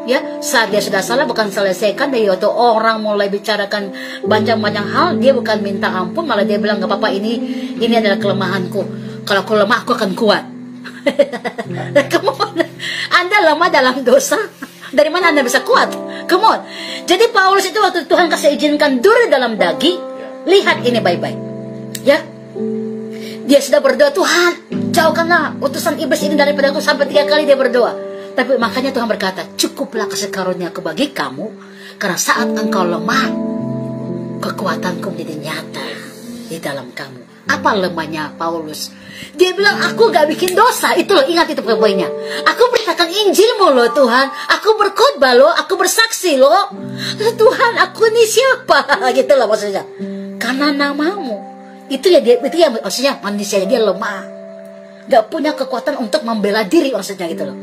Ya, saat dia sudah salah bukan selesaikan, dari waktu orang mulai bicarakan banyak-banyak hal, dia bukan minta ampun, malah dia bilang nggak apa-apa, ini adalah kelemahanku. Kalau aku lemah aku akan kuat. Come on, Anda lemah dalam dosa, dari mana Anda bisa kuat? Come on. Jadi Paulus itu waktu Tuhan kasih izinkan duri dalam daging, lihat ini baik-baik, ya. Dia sudah berdoa, Tuhan jauhkanlah utusan iblis ini daripada aku, sampai 3 kali dia berdoa. Tapi makanya Tuhan berkata, cukuplah kasih karunia-Ku bagi kamu, karena saat engkau lemah, kekuatanku menjadi nyata di dalam kamu. Apa lemahnya Paulus? Dia bilang, aku gak bikin dosa. Itu loh, ingat itu poinnya. Aku beritakan Injilmu loh Tuhan. Aku berkhotbah loh, aku bersaksi loh. Tuhan, aku ini siapa? Gitu loh maksudnya. Karena namamu. Itu ya maksudnya manusia dia lemah. Gak punya kekuatan untuk membela diri maksudnya gitu loh.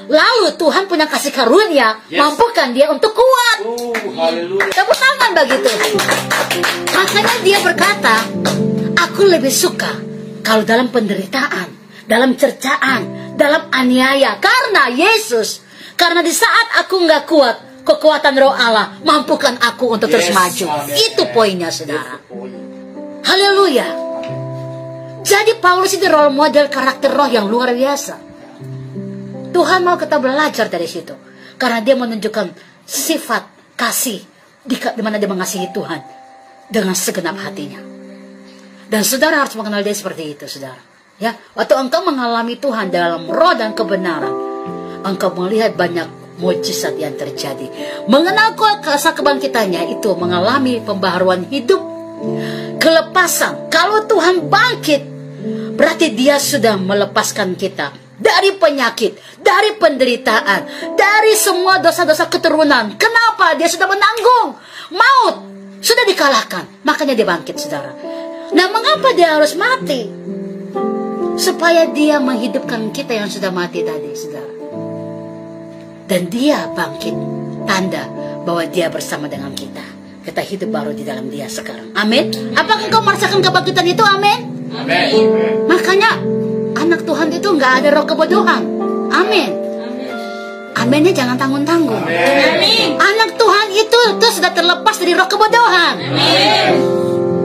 Lalu Tuhan punya kasih karunia, mampukan dia untuk kuat. Haleluya. Tepuk tangan begitu. Makanya dia berkata, aku lebih suka kalau dalam penderitaan, dalam cercaan, dalam aniaya, karena Yesus. Karena di saat aku nggak kuat, kekuatan roh Allah mampukan aku untuk terus maju. Amen. Itu poinnya, saudara. Haleluya. Jadi Paulus itu role model karakter roh yang luar biasa. Tuhan mau kita belajar dari situ, karena dia menunjukkan sifat kasih di mana dia mengasihi Tuhan dengan segenap hatinya. Dan saudara harus mengenal dia seperti itu, saudara. Ya, waktu engkau mengalami Tuhan dalam roh dan kebenaran, engkau melihat banyak mujizat yang terjadi. Mengenal kuasa kebangkitannya itu mengalami pembaharuan hidup, kelepasan. Kalau Tuhan bangkit, berarti dia sudah melepaskan kita dari penyakit, dari penderitaan, dari semua dosa-dosa keturunan. Kenapa? Dia sudah menanggung maut, sudah dikalahkan. Makanya dia bangkit, saudara. Nah, mengapa dia harus mati? Supaya dia menghidupkan kita yang sudah mati tadi, saudara. Dan dia bangkit, tanda bahwa dia bersama dengan kita. kita hidup baru di dalam Dia sekarang. Amin. Apakah engkau merasakan kebangkitan itu? Amin. Amin. Makanya anak Tuhan itu nggak ada roh kebodohan. Amin. Aminnya jangan tanggung-tanggung. Amin. Anak Tuhan itu sudah terlepas dari roh kebodohan. Amin.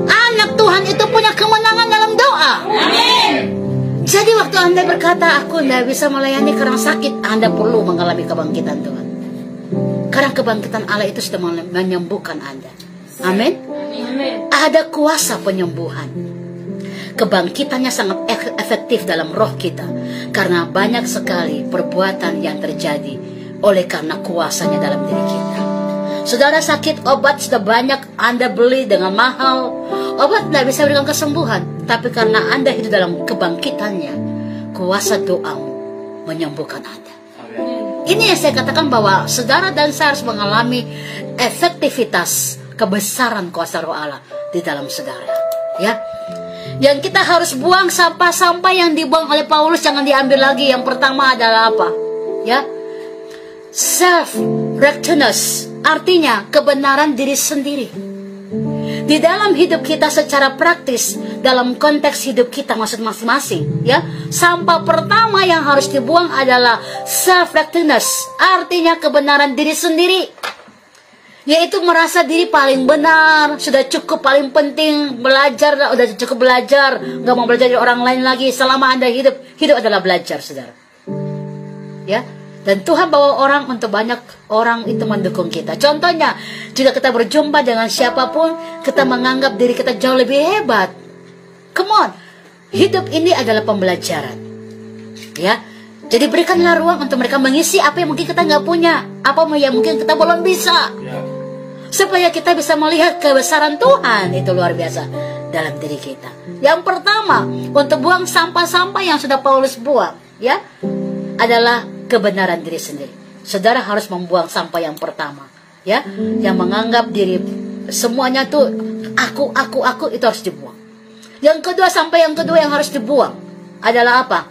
Anak Tuhan itu punya kemenangan dalam doa. Amin. Jadi waktu Anda berkata, aku tidak bisa melayani karena sakit, Anda perlu mengalami kebangkitan Tuhan. Karena kebangkitan Allah itu sudah menyembuhkan Anda. Amin. Amin. Ada kuasa penyembuhan. Kebangkitannya sangat efektif dalam roh kita. Karena banyak sekali perbuatan yang terjadi oleh karena kuasanya dalam diri kita. Saudara sakit, obat sudah banyak Anda beli dengan mahal. Obat tidak bisa berikan kesembuhan. Tapi karena Anda hidup dalam kebangkitannya, kuasa doamu menyembuhkan Anda. Ini yang saya katakan bahwa saudara dan saya harus mengalami efektivitas kebesaran kuasa roh Allah di dalam saudara. Ya, yang kita harus buang sampah-sampah yang dibuang oleh Paulus jangan diambil lagi. Yang pertama adalah apa? Ya, self-righteousness, artinya kebenaran diri sendiri. Di dalam hidup kita secara praktis, dalam konteks hidup kita masing-masing, ya, sampah pertama yang harus dibuang adalah self-righteousness, artinya kebenaran diri sendiri, yaitu merasa diri paling benar, sudah cukup, paling penting belajar, sudah cukup belajar, nggak mau belajar dari orang lain lagi. Selama Anda hidup adalah belajar, saudara. Ya. Dan Tuhan bawa orang untuk banyak orang itu mendukung kita. Contohnya, jika kita berjumpa dengan siapapun, kita menganggap diri kita jauh lebih hebat. Come on, hidup ini adalah pembelajaran. Ya, jadi berikanlah ruang untuk mereka mengisi apa yang mungkin kita nggak punya, apa yang mungkin kita belum bisa, supaya kita bisa melihat kebesaran Tuhan itu luar biasa dalam diri kita. Yang pertama, untuk buang sampah-sampah yang sudah Paulus buang, ya, adalah kebenaran diri sendiri. Saudara harus membuang sampah yang pertama, ya, yang menganggap diri semuanya tuh aku itu harus dibuang. Yang kedua, sampah yang kedua yang harus dibuang adalah apa?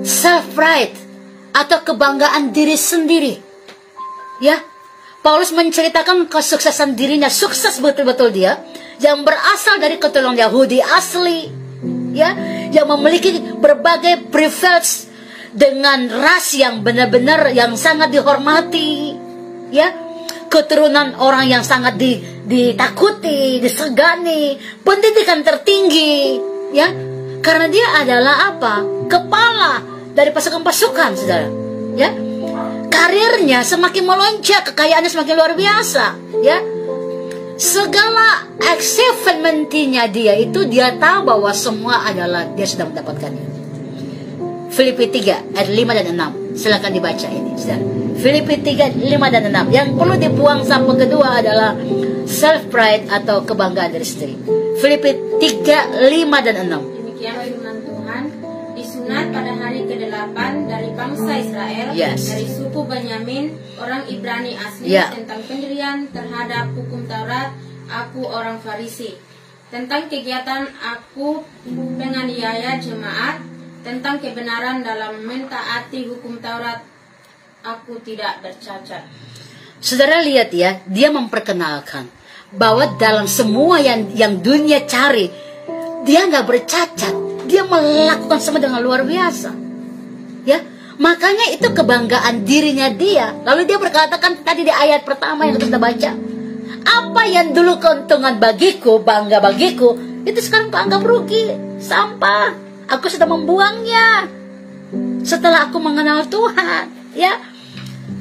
Self pride atau kebanggaan diri sendiri. Ya, Paulus menceritakan kesuksesan dirinya, sukses betul-betul dia, yang berasal dari keturunan Yahudi asli, ya, yang memiliki berbagai privilege dengan ras yang benar-benar yang sangat dihormati, ya, keturunan orang yang sangat ditakuti, disegani, pendidikan tertinggi, ya, karena dia adalah apa? Kepala dari pasukan-pasukan, saudara, ya. Karirnya semakin melonjak, kekayaannya semakin luar biasa, ya. Segala achievement-nya dia itu dia tahu bahwa semua adalah dia sudah mendapatkannya. Filipi 3 ayat 5 dan 6. Silakan dibaca ini, saudara. Filipi 3 5 dan 6. Yang perlu dibuang sampah kedua adalah self pride atau kebanggaan diri sendiri. Filipi 3 5 dan 6. Demikian firman Tuhan. Disunat pada hari ke-8 dari bangsa Israel, dari suku Benyamin, orang Ibrani asli, tentang pendirian terhadap hukum Taurat, aku orang Farisi. Tentang kegiatan aku penganiaya jemaat, tentang kebenaran dalam mentaati hukum Taurat, aku tidak bercacat. Saudara lihat ya, dia memperkenalkan bahwa dalam semua yang dunia cari, dia nggak bercacat. Dia melakukan semua dengan luar biasa. Ya, makanya itu kebanggaan dirinya dia. Lalu dia berkatakan tadi di ayat pertama yang kita baca, apa yang dulu keuntungan bagiku, bangga bagiku, itu sekarang kuanggap rugi, sampah. Aku sudah membuangnya setelah aku mengenal Tuhan, ya.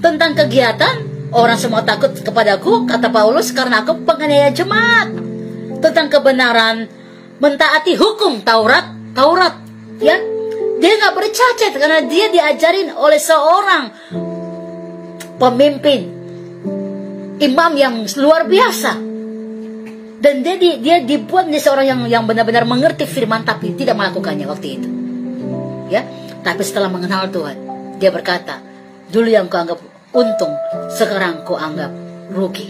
Tentang kegiatan, orang semua takut kepadaku, kata Paulus, karena aku penganiaya jemaat. Tentang kebenaran mentaati hukum Taurat, ya. Dia nggak bercacat karena dia diajarin oleh seorang pemimpin, imam yang luar biasa. Dan dia dibuat menjadi seorang yang benar-benar mengerti firman tapi tidak melakukannya waktu itu, ya. Tapi setelah mengenal Tuhan, dia berkata, dulu yang kuanggap untung, sekarang kuanggap rugi.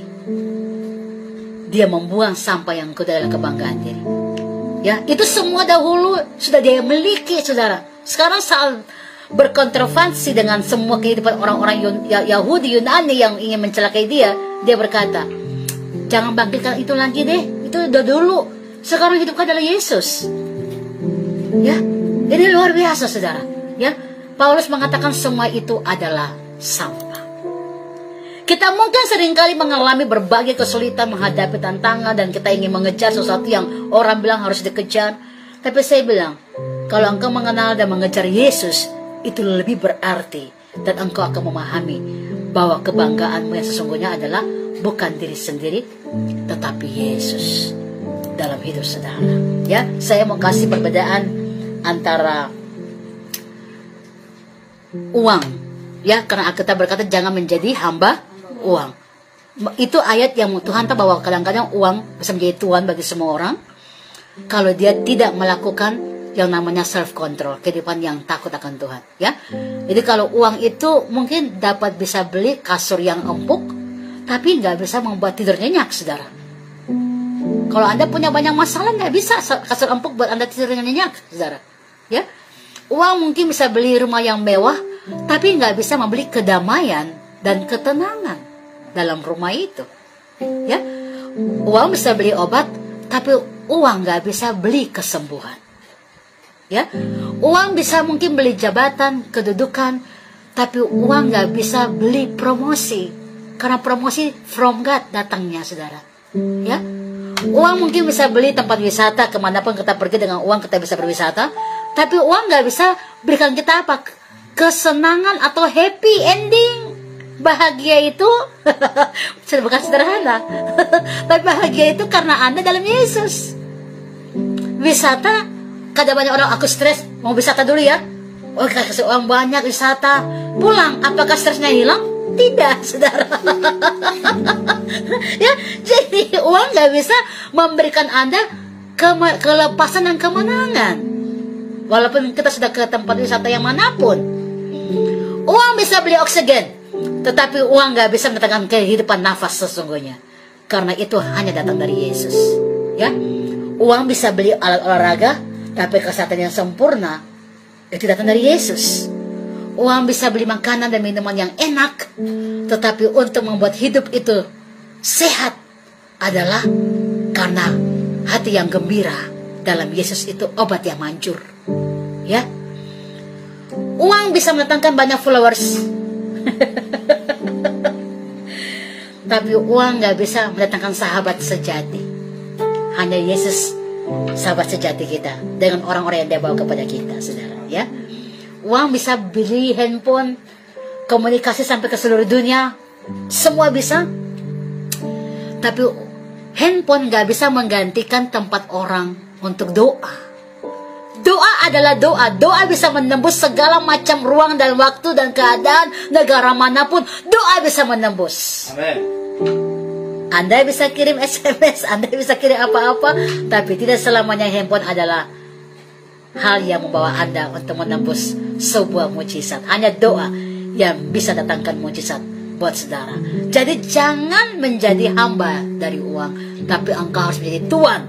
Dia membuang sampah yang kedua adalah kebanggaan diri, ya. Itu semua dahulu sudah dia miliki, saudara. Sekarang saat berkontroversi dengan semua kehidupan orang-orang Yahudi Yunani yang ingin mencelakai dia berkata, Jangan bangkitkan itu lagi deh. Itu udah dulu. Sekarang hidupkan adalah Yesus. Ya, ini luar biasa saudara. Ya, Paulus mengatakan semua itu adalah sampah. Kita mungkin seringkali mengalami berbagai kesulitan menghadapi tantangan dan kita ingin mengejar sesuatu yang orang bilang harus dikejar. Tapi saya bilang, kalau engkau mengenal dan mengejar Yesus, itu lebih berarti dan engkau akan memahami bahwa kebanggaanmu yang sesungguhnya adalah bukan diri sendiri, tetapi Yesus dalam hidup saudara. Ya, saya mau kasih perbedaan antara uang, ya, karena kita berkata jangan menjadi hamba uang. Itu ayat yang Tuhan tahu bahwa kadang-kadang uang bisa menjadi tuan bagi semua orang kalau dia tidak melakukan yang namanya self control, kehidupan yang takut akan Tuhan, ya. Jadi kalau uang itu mungkin dapat bisa beli kasur yang empuk, tapi nggak bisa membuat tidur nyenyak, saudara. Kalau Anda punya banyak masalah, nggak bisa kasur empuk buat Anda tidur nyenyak, saudara. Ya, uang mungkin bisa beli rumah yang mewah, tapi nggak bisa membeli kedamaian dan ketenangan dalam rumah itu. Ya, uang bisa beli obat, tapi uang nggak bisa beli kesembuhan. Ya, uang bisa mungkin beli jabatan, kedudukan, tapi uang nggak bisa beli promosi, karena promosi from God datangnya, saudara. Ya, uang mungkin bisa beli tempat wisata, kemanapun kita pergi dengan uang kita bisa berwisata, tapi uang nggak bisa berikan kita apa? Kesenangan atau happy ending. Bahagia itu bukan sederhana, tapi bahagia itu karena Anda dalam Yesus. Wisata, kadang banyak orang, aku stres, mau wisata dulu ya. Oh, kasih uang banyak wisata, pulang, apakah stresnya hilang? Tidak, saudara. Ya, jadi uang nggak bisa memberikan Anda kelepasan dan kemenangan. Walaupun kita sudah ke tempat wisata yang manapun, uang bisa beli oksigen, tetapi uang nggak bisa mendatangkan kehidupan nafas sesungguhnya, karena itu hanya datang dari Yesus. Ya, uang bisa beli alat olahraga, tapi kesehatan yang sempurna itu datang dari Yesus. Uang bisa beli makanan dan minuman yang enak, tetapi untuk membuat hidup itu sehat adalah karena hati yang gembira dalam Yesus itu obat yang manjur. Ya, uang bisa mendatangkan banyak followers, tapi uang nggak bisa mendatangkan sahabat sejati. Hanya Yesus sahabat sejati kita dengan orang-orang yang dia bawa kepada kita, saudara. Ya, uang bisa beli handphone, komunikasi sampai ke seluruh dunia, semua bisa. Tapi handphone gak bisa menggantikan tempat orang untuk doa. Doa adalah doa. Doa bisa menembus segala macam ruang dan waktu dan keadaan negara manapun. Doa bisa menembus. Amen. Anda bisa kirim SMS, Anda bisa kirim apa-apa, tapi tidak selamanya handphone adalah hal yang membawa Anda untuk menembus sebuah mujizat. Hanya doa yang bisa datangkan mujizat buat saudara. Jadi jangan menjadi hamba dari uang, tapi engkau harus menjadi tuan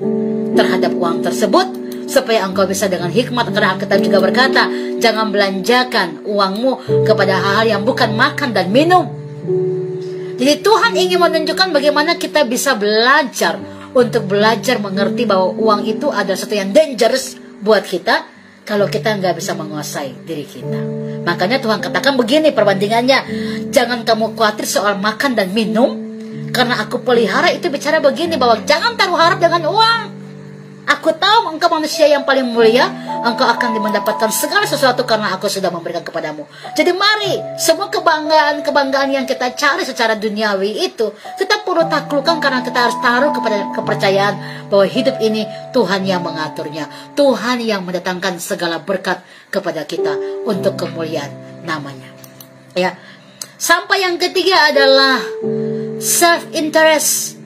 terhadap uang tersebut, supaya engkau bisa dengan hikmat. Karena Alkitab juga berkata, jangan belanjakan uangmu kepada hal-hal yang bukan makan dan minum. Jadi Tuhan ingin menunjukkan bagaimana kita bisa belajar untuk belajar mengerti bahwa uang itu adalah sesuatu yang dangerous buat kita kalau kita nggak bisa menguasai diri kita. Makanya Tuhan katakan begini perbandingannya, jangan kamu khawatir soal makan dan minum, karena aku pelihara itu bicara begini, bahwa jangan taruh harap dengan uang. Aku tahu engkau manusia yang paling mulia, engkau akan mendapatkan segala sesuatu karena aku sudah memberikan kepadamu. Jadi mari, semua kebanggaan yang kita cari secara duniawi itu kita perlu taklukkan, karena kita harus taruh kepada kepercayaan bahwa hidup ini Tuhan yang mengaturnya, Tuhan yang mendatangkan segala berkat kepada kita untuk kemuliaan namanya. Ya. Sampai yang ketiga adalah self-interest.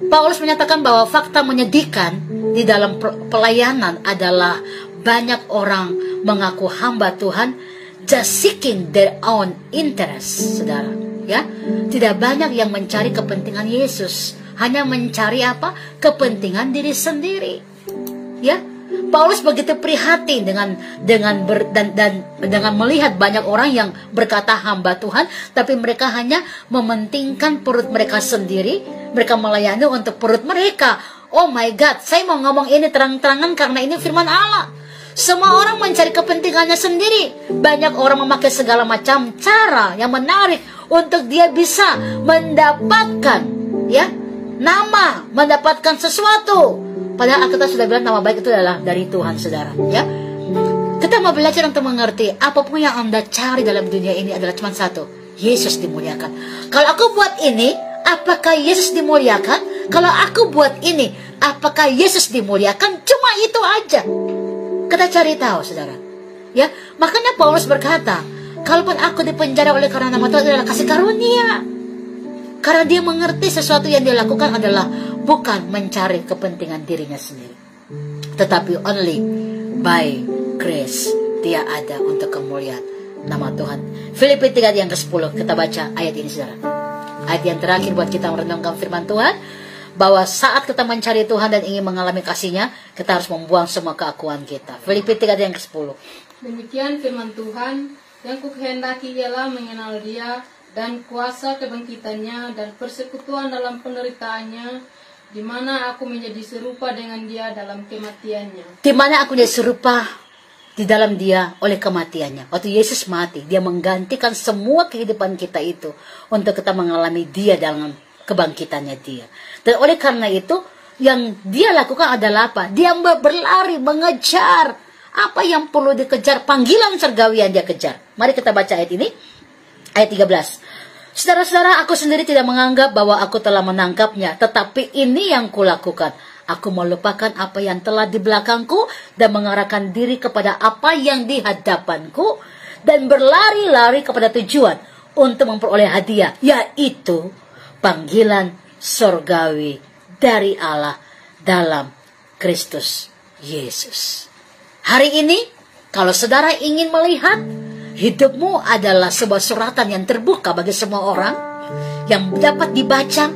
Paulus menyatakan bahwa fakta menyedihkan di dalam pelayanan adalah banyak orang mengaku hamba Tuhan just seeking their own interest, saudara. Ya, tidak banyak yang mencari kepentingan Yesus, hanya mencari apa? Kepentingan diri sendiri. Ya, Paulus begitu prihatin dengan melihat banyak orang yang berkata hamba Tuhan, tapi mereka hanya mementingkan perut mereka sendiri. Mereka melayani untuk perut mereka. Oh my God, saya mau ngomong ini terang-terangan karena ini firman Allah. Semua orang mencari kepentingannya sendiri. Banyak orang memakai segala macam cara yang menarik untuk dia bisa mendapatkan nama, mendapatkan sesuatu. Padahal kita sudah bilang nama baik itu adalah dari Tuhan, saudara. Ya, kita mau belajar untuk mengerti apapun yang Anda cari dalam dunia ini adalah cuma satu: Yesus dimuliakan. Kalau aku buat ini, apakah Yesus dimuliakan? Kalau aku buat ini, apakah Yesus dimuliakan? Cuma itu aja. Kita cari tahu, saudara. Ya, makanya Paulus berkata, kalaupun aku dipenjara oleh karena nama Tuhan adalah kasih karunia. Karena dia mengerti sesuatu yang dia lakukan adalah bukan mencari kepentingan dirinya sendiri, tetapi only by grace dia ada untuk kemuliaan nama Tuhan. Filipi 3 yang ke-10, kita baca ayat ini, saudara. Ayat yang terakhir buat kita merenungkan firman Tuhan, bahwa saat kita mencari Tuhan dan ingin mengalami kasih-Nya, kita harus membuang semua keakuan kita. Filipi 3 yang ke-10. Demikian firman Tuhan, yang kukehendaki ialah mengenal Dia dan kuasa kebangkitannya dan persekutuan dalam penderitaannya, di mana aku menjadi serupa dengan Dia dalam kematiannya. Di mana aku menjadi serupa di dalam Dia oleh kematiannya. Waktu Yesus mati, Dia menggantikan semua kehidupan kita itu untuk kita mengalami Dia dalam kebangkitannya Dia. Dan oleh karena itu, yang Dia lakukan adalah apa? Dia berlari, mengejar apa yang perlu dikejar, panggilan surgawi yang Dia kejar. Mari kita baca ayat ini. Ayat 13. Saudara-saudara, aku sendiri tidak menganggap bahwa aku telah menangkapnya, tetapi ini yang kulakukan. Aku melupakan apa yang telah di belakangku dan mengarahkan diri kepada apa yang di hadapanku dan berlari-lari kepada tujuan untuk memperoleh hadiah, yaitu panggilan surgawi dari Allah dalam Kristus Yesus. Hari ini, kalau saudara ingin melihat hidupmu adalah sebuah suratan yang terbuka bagi semua orang, yang dapat dibaca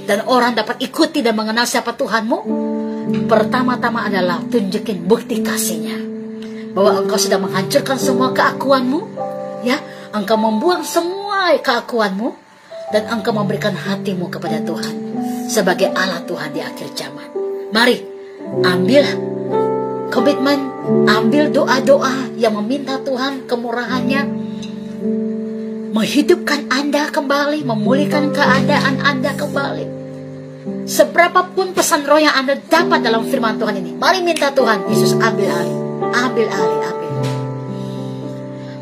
dan orang dapat ikuti dan mengenal siapa Tuhanmu, pertama-tama adalah tunjukin bukti kasih-Nya, bahwa engkau sudah menghancurkan semua keakuanmu, ya, engkau membuang semua keakuanmu, dan engkau memberikan hatimu kepada Tuhan sebagai Allah Tuhan di akhir zaman. Mari ambil komitmen, ambil doa-doa yang meminta Tuhan kemurahan-Nya menghidupkan Anda kembali, memulihkan keadaan Anda kembali. Seberapapun pesan roh yang Anda dapat dalam firman Tuhan ini, mari minta Tuhan Yesus ambil alih, ambil alih, ambil.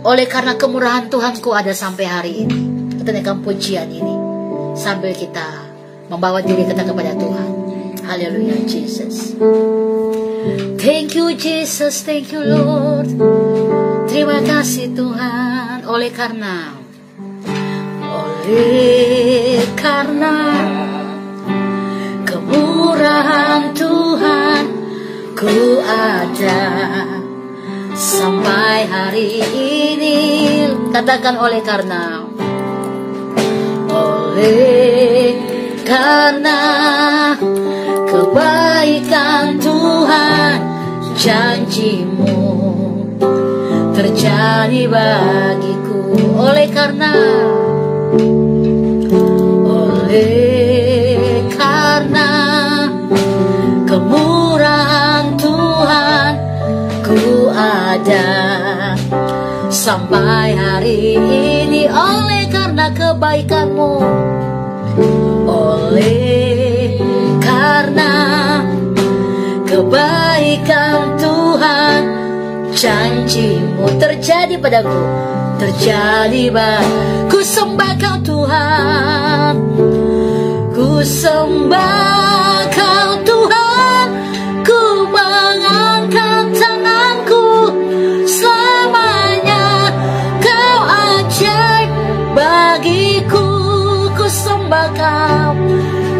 Oleh karena kemurahan Tuhanku ada sampai hari ini, kita naikkan pujian ini sambil kita membawa diri kita kepada Tuhan. Haleluya, Jesus. Thank you Jesus, thank you Lord. Terima kasih Tuhan. Oleh karena kemurahan Tuhan ku ada sampai hari ini. Katakan oleh karena kebaikan Tuhan, janji-Mu terjadi bagiku. Oleh karena kemurahan Tuhan ku ada sampai hari ini. Oleh karena kebaikan-Mu, oleh karena kebaikan Tuhan, janji-Mu terjadi padaku, terjadi ku sembah Kau Tuhan, ku sembah Kau Tuhan, ku mengangkat tanganku selamanya. Kau ajaib bagiku, ku sembah Kau,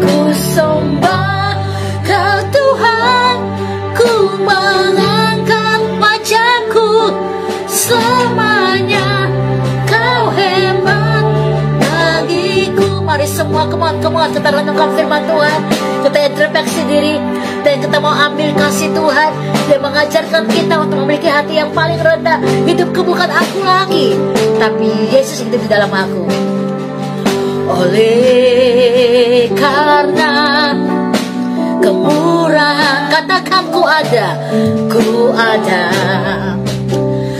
ku sembah Kau Tuhan, ku mengangkat wajahku selamanya. Kau hebat bagiku. Mari semua kemuat kita renungkan firman Tuhan. kita introspeksi diri, dan kita mau ambil kasih Tuhan yang mengajarkan kita untuk memiliki hati yang paling rendah. Hidupku bukan aku lagi, tapi Yesus hidup di dalam aku. Oleh karena kemurahan, katakan ku ada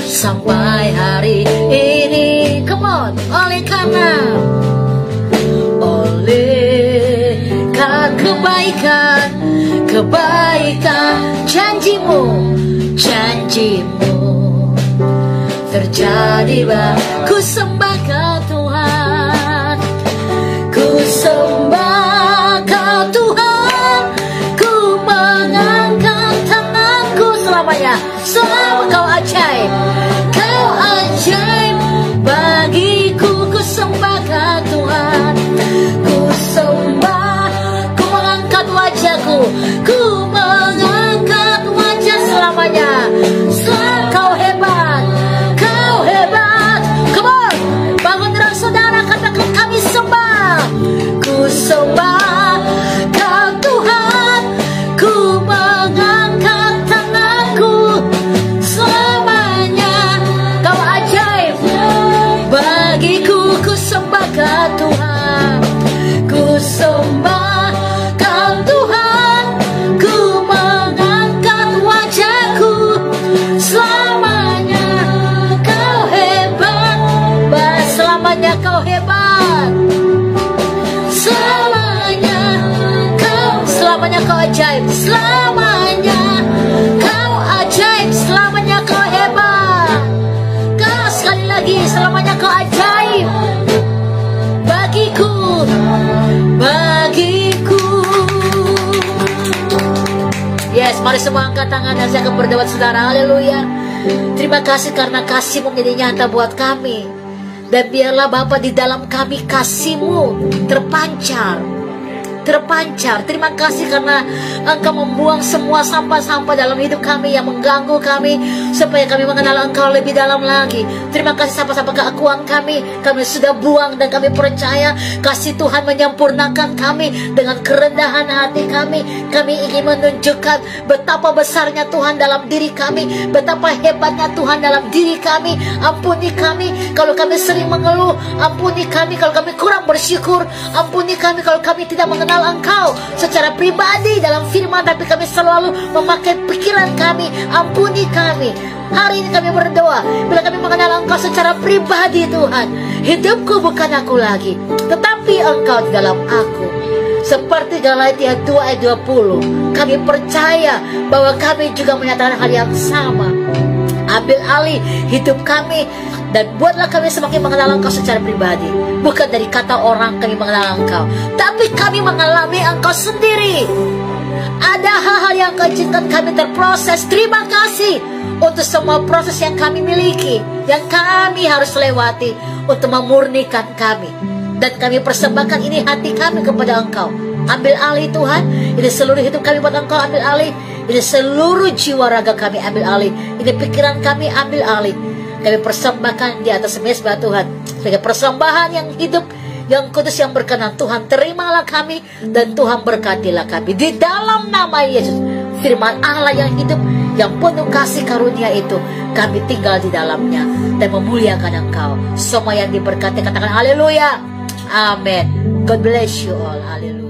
sampai hari ini. Come on. Oleh karena kebaikan janjimu terjadi, ku sembah Kau Tuhan, ku sembah Kau Tuhan, ku mengangkat tanganku selamanya. Selama Kau ajaib bagiku, ku sembah Kau Tuhan, ku sembah, ku mengangkat wajahku, ku mengangkat wajah selamanya. Kau hebat, Kau hebat. Come on, bangun terang saudara, katakan kami sembah, ku sembah Kau Tuhan, ku mengangkat tanganku selamanya. Kau ajaib bagiku, ku sembah Kau Tuhan, ku sembah Kau Tuhan, ku mengangkat wajahku selamanya. Kau hebat, selamanya Kau hebat, selamanya Kau ajaib, selamanya Kau ajaib, selamanya Kau hebat. Kau sekali lagi, selamanya Kau ajaib bagiku. Yes, mari semua angkat tangan dan saya akan berdoa saudara. Haleluya. Terima kasih karena kasih-Mu menjadi nyata buat kami. Dan biarlah Bapa di dalam kami kasih-Mu terpancar. Terima kasih karena Engkau membuang semua sampah-sampah dalam hidup kami yang mengganggu kami, supaya kami mengenal Engkau lebih dalam lagi. Terima kasih sampah-sampah keakuan kami sudah buang, dan kami percaya kasih Tuhan menyempurnakan kami dengan kerendahan hati kami. Kami ingin menunjukkan betapa besarnya Tuhan dalam diri kami, betapa hebatnya Tuhan dalam diri kami. Ampuni kami kalau kami sering mengeluh, ampuni kami kalau kami kurang bersyukur, ampuni kami kalau kami tidak mengenal Engkau secara pribadi dalam firman, tapi kami selalu memakai pikiran kami. Ampuni kami. Hari ini kami berdoa, bila kami mengenal Engkau secara pribadi Tuhan, hidupku bukan aku lagi, tetapi Engkau di dalam aku. Seperti Galatia 2 ayat 20, kami percaya bahwa kami juga menyatakan hal yang sama. Ambil alih hidup kami, dan buatlah kami semakin mengenal Engkau secara pribadi. Bukan dari kata orang kami mengenal Engkau, tapi kami mengalami Engkau sendiri. Ada hal-hal yang Kau izinkan kami terproses. Terima kasih untuk semua proses yang kami miliki, yang kami harus lewati untuk memurnikan kami. Dan kami persembahkan ini hati kami kepada Engkau. Ambil alih Tuhan, ini seluruh hidup kami buat Engkau. Ambil alih, ini seluruh jiwa raga kami. Ambil alih, ini pikiran kami. Ambil alih, kami persembahkan di atas mezbah Tuhan sebagai persembahan yang hidup, yang kudus, yang berkenan. Tuhan terimalah kami, dan Tuhan berkatilah kami di dalam nama Yesus. Firman Allah yang hidup, yang penuh kasih karunia itu, kami tinggal di dalamnya dan memuliakan Engkau. Semua yang diberkati katakan haleluya. Amen. God bless you all. Haleluya.